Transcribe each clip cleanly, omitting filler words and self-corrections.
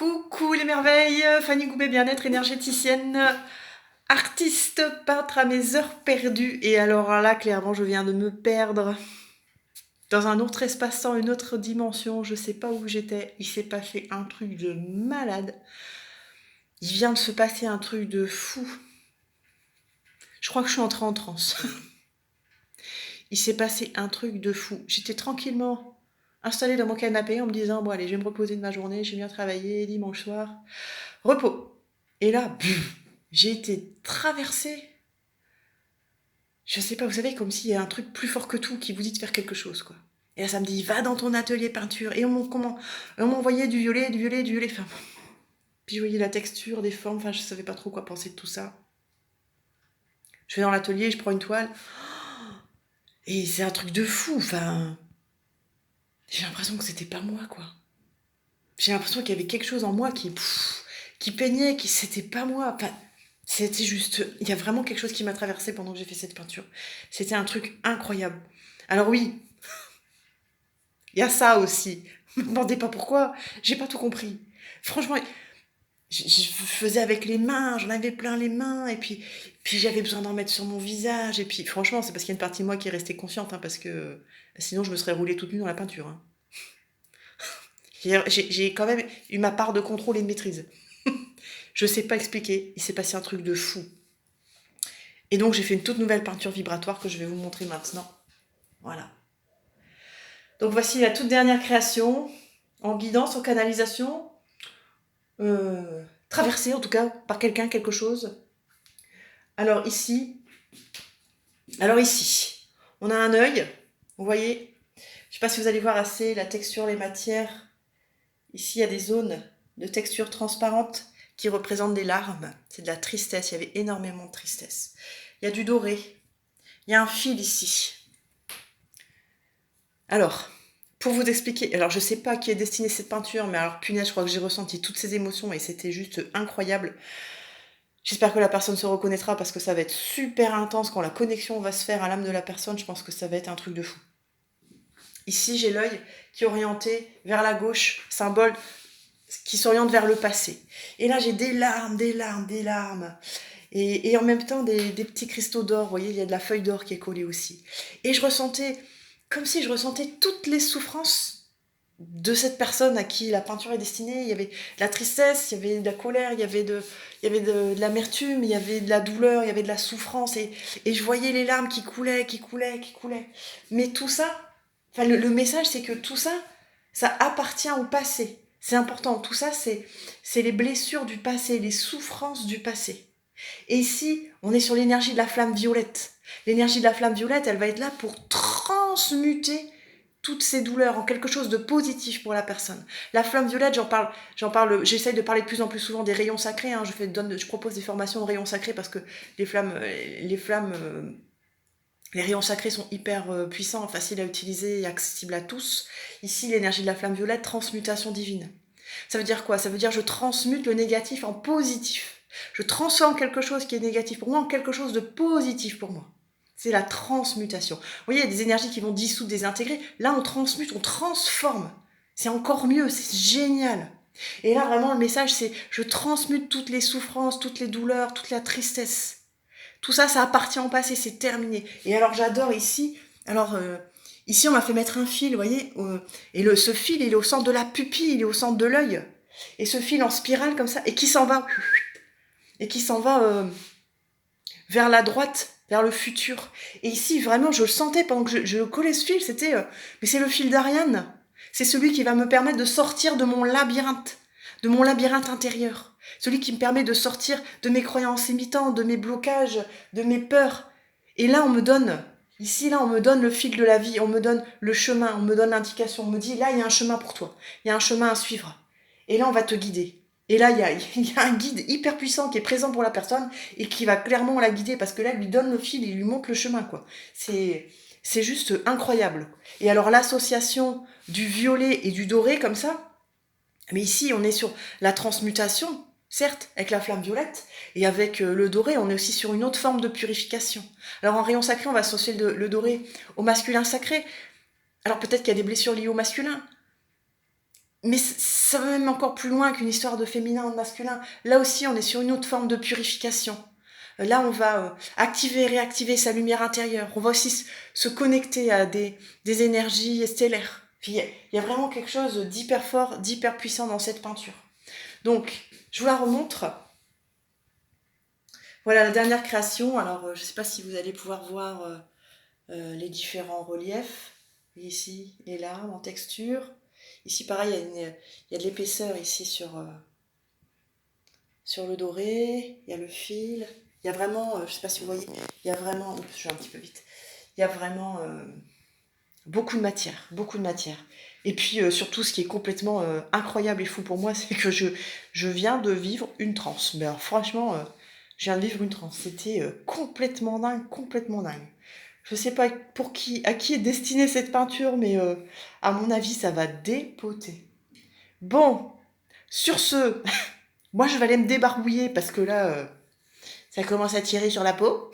Coucou les merveilles, Fanny Goubet, bien-être énergéticienne, artiste peintre à mes heures perdues. Et alors là, clairement, je viens de me perdre dans un autre espace-temps, une autre dimension. Je sais pas où j'étais. Il s'est passé un truc de malade. Il vient de se passer un truc de fou. Je crois que je suis entrée en transe. Il s'est passé un truc de fou. J'étais tranquillement installée dans mon canapé en me disant, bon allez, je vais me reposer de ma journée, j'ai bien travaillé, dimanche soir. Repos. Et là, j'ai été traversée. Je sais pas, vous savez, comme s'il y a un truc plus fort que tout qui vous dit de faire quelque chose, quoi. Et là, ça me dit, va dans ton atelier peinture. Et on m'envoyait du violet, du violet, du violet. Enfin, puis je voyais la texture des formes. Enfin, je savais pas trop quoi penser de tout ça. Je vais dans l'atelier, je prends une toile. Et c'est un truc de fou. Enfin, j'ai l'impression que c'était pas moi, quoi. J'ai l'impression qu'il y avait quelque chose en moi qui peignait, qui c'était pas moi. Enfin, c'était juste, il y a vraiment quelque chose qui m'a traversée pendant que j'ai fait cette peinture. C'était un truc incroyable. Alors oui, il y a ça aussi. Ne me demandez pas pourquoi, j'ai pas tout compris. Franchement, je faisais avec les mains, j'en avais plein les mains, et puis j'avais besoin d'en mettre sur mon visage, et puis franchement, c'est parce qu'il y a une partie de moi qui est restée consciente, hein, parce que sinon je me serais roulée toute nue dans la peinture. Hein. J'ai quand même eu ma part de contrôle et de maîtrise. Je sais pas expliquer, il s'est passé un truc de fou. Et donc j'ai fait une toute nouvelle peinture vibratoire que je vais vous montrer maintenant. Voilà. Donc voici la toute dernière création, en guidance, en canalisation, traversée en tout cas par quelqu'un, quelque chose. Alors ici, on a un œil, vous voyez, je ne sais pas si vous allez voir assez la texture, les matières. Ici, il y a des zones de texture transparente qui représentent des larmes. C'est de la tristesse, il y avait énormément de tristesse. Il y a du doré, il y a un fil ici. Alors, pour vous expliquer, alors je sais pas à qui est destinée cette peinture, mais alors punaise, je crois que j'ai ressenti toutes ces émotions et c'était juste incroyable. J'espère que la personne se reconnaîtra parce que ça va être super intense quand la connexion va se faire à l'âme de la personne. Je pense que ça va être un truc de fou. Ici, j'ai l'œil qui est orienté vers la gauche, symbole qui s'oriente vers le passé. Et là, j'ai des larmes. Et en même temps, des petits cristaux d'or. Vous voyez, il y a de la feuille d'or qui est collée aussi. Et je ressentais, comme si je ressentais toutes les souffrances de cette personne à qui la peinture est destinée. Il y avait de la tristesse, il y avait de la colère, il y avait de l'amertume, il y avait de la douleur, il y avait de la souffrance. Et je voyais les larmes qui coulaient. Mais tout ça, enfin, le message, c'est que tout ça, ça appartient au passé. C'est important. Tout ça, c'est les blessures du passé, les souffrances du passé. Et ici, on est sur l'énergie de la flamme violette. L'énergie de la flamme violette, elle va être là pour transmuter toutes ces douleurs en quelque chose de positif pour la personne. La flamme violette, j'essaye de parler de plus en plus souvent des rayons sacrés. Hein. Je propose des formations de rayons sacrés parce que les rayons sacrés sont hyper puissants, faciles à utiliser et accessibles à tous. Ici, l'énergie de la flamme violette, transmutation divine. Ça veut dire quoi? Ça veut dire je transmute le négatif en positif. Je transforme quelque chose qui est négatif pour moi en quelque chose de positif pour moi. C'est la transmutation. Vous voyez, il y a des énergies qui vont dissoudre, désintégrer. Là, on transmute, on transforme. C'est encore mieux, c'est génial. Et là, vraiment, le message, c'est je transmute toutes les souffrances, toutes les douleurs, toute la tristesse. Tout ça, ça appartient au passé, c'est terminé. Et alors, j'adore ici. Alors, ici, on m'a fait mettre un fil, vous voyez. Et ce fil, il est au centre de la pupille, il est au centre de l'œil. Et ce fil en spirale comme ça, et qui s'en va vers la droite, vers le futur. Et ici, vraiment, je le sentais pendant que je collais ce fil, mais c'est le fil d'Ariane. C'est celui qui va me permettre de sortir de mon labyrinthe intérieur. Celui qui me permet de sortir de mes croyances limitantes, de mes blocages, de mes peurs. Et là, on me donne le fil de la vie, on me donne le chemin, on me donne l'indication, on me dit, là, il y a un chemin pour toi, il y a un chemin à suivre. Et là, on va te guider. Et là, il y a un guide hyper puissant qui est présent pour la personne et qui va clairement la guider parce que là, il lui donne le fil, il lui montre le chemin, quoi. C'est juste incroyable. Et alors, l'association du violet et du doré, comme ça, mais ici, on est sur la transmutation, certes, avec la flamme violette, et avec le doré, on est aussi sur une autre forme de purification. Alors, en rayon sacré, on va associer le doré au masculin sacré. Alors, peut-être qu'il y a des blessures liées au masculin, mais ça va même encore plus loin qu'une histoire de féminin ou de masculin. Là aussi, on est sur une autre forme de purification. Là, on va activer et réactiver sa lumière intérieure. On va aussi se connecter à des énergies stellaires. Puis, il y a vraiment quelque chose d'hyper fort, d'hyper puissant dans cette peinture. Donc, je vous la remontre. Voilà la dernière création. Alors, je ne sais pas si vous allez pouvoir voir les différents reliefs. Ici et là, en texture. Ici, pareil, il y a de l'épaisseur ici sur le doré. Il y a le fil. Il y a vraiment, je ne sais pas si vous voyez, il y a vraiment, oups, je vais un petit peu vite. Il y a vraiment beaucoup de matière, beaucoup de matière. Et puis surtout, ce qui est complètement incroyable et fou pour moi, c'est que je viens de vivre une transe. Mais alors, franchement, je viens de vivre une transe. C'était complètement dingue, complètement dingue. Je sais pas à qui est destinée cette peinture, mais à mon avis, ça va dépoter. Bon, sur ce, moi je vais aller me débarbouiller parce que là, ça commence à tirer sur la peau.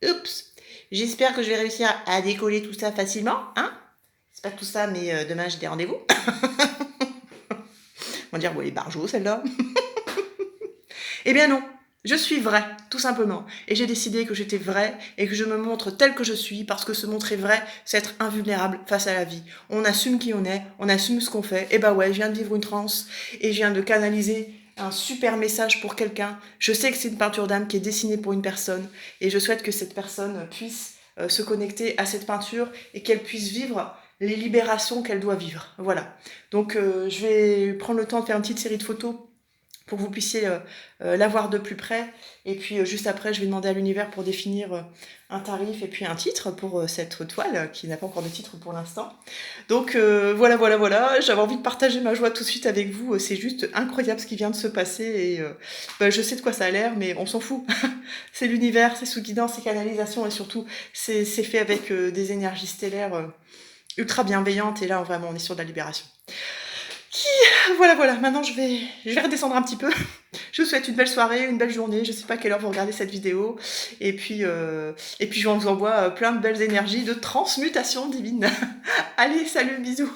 Oups. J'espère que je vais réussir à décoller tout ça facilement, hein. C'est pas tout ça, mais demain j'ai des rendez-vous. On va dire, bon, elle est barjot celle-là. Eh bien non, je suis vraie, tout simplement. Et j'ai décidé que j'étais vraie et que je me montre telle que je suis, parce que se montrer vrai, c'est être invulnérable face à la vie. On assume qui on est, on assume ce qu'on fait. Et bah ouais, je viens de vivre une transe et je viens de canaliser un super message pour quelqu'un. Je sais que c'est une peinture d'âme qui est dessinée pour une personne et je souhaite que cette personne puisse se connecter à cette peinture et qu'elle puisse vivre les libérations qu'elle doit vivre. Voilà. Donc je vais prendre le temps de faire une petite série de photos pour que vous puissiez la voir de plus près. Et puis juste après, je vais demander à l'univers pour définir un tarif et puis un titre pour cette toile, qui n'a pas encore de titre pour l'instant. Donc voilà, j'avais envie de partager ma joie tout de suite avec vous. C'est juste incroyable ce qui vient de se passer. Et je sais de quoi ça a l'air, mais on s'en fout. C'est l'univers, c'est sous guidance, c'est canalisation, et surtout, c'est fait avec des énergies stellaires ultra bienveillantes. Et là, vraiment, on est sur de la libération. Voilà, maintenant je vais redescendre un petit peu. Je vous souhaite une belle soirée, une belle journée. Je sais pas à quelle heure vous regardez cette vidéo. Et puis je vous envoie plein de belles énergies de transmutation divine. Allez, salut, bisous.